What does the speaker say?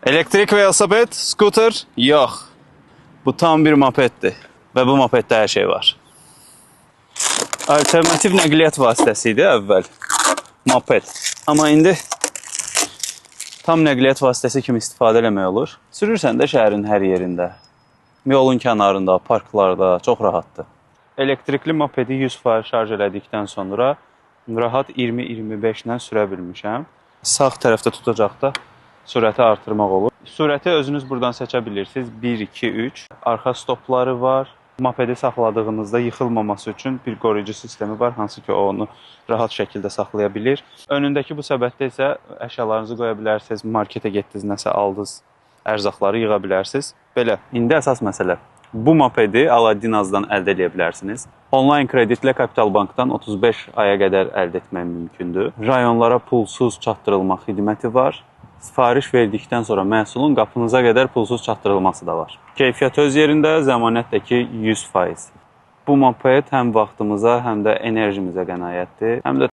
Elektrik velosiped, skuter yox. Bu tam bir mopeddir və bu mopeddə hər şey var. Alternativ nəqliyyat vasitəsi idi əvvəl moped. Amma indi tam nəqliyyat vasitəsi kimi istifadə eləmək olur. Sürürsən də şəhərin hər yerində, yolun kənarında, parklarda çox rahatdır. Elektrikli mopedi 100% şarj elədikdən sonra rahat 20-25 ilə sürə bilmişəm. Sağ tərəfdə tutacaqda sürəti artırmaq olur. Sürəti özünüz buradan seçə bilirsiniz. 1, 2, 3. Arxa stopları var. Mopedi saxladığınızda yıxılmaması üçün bir qoruyucu sistemi var, hansı ki onu rahat şəkildə saxlaya bilir. Önündəki bu səbətdə isə əşyalarınızı qoya bilərsiniz, marketə getdiniz, nəsə aldınız, ərzaqları yığa bilərsiniz. Belə. İndi əsas məsələ. Bu mopedi Aladdinazdan əldə edə bilərsiniz. Onlayn kreditlə Kapital Bankdan 35 aya qədər əldə etmək mümkündür. Rayonlara pulsuz çatdırılma xidməti var. Sifariş verdikdən sonra məhsulun qapınıza qədər pulsuz çatdırılması da var. Keyfiyyət öz yerində, zəmanət də ki 100%. Bu moped həm vaxtımıza, həm də enerjimizə qənaətdir, həm də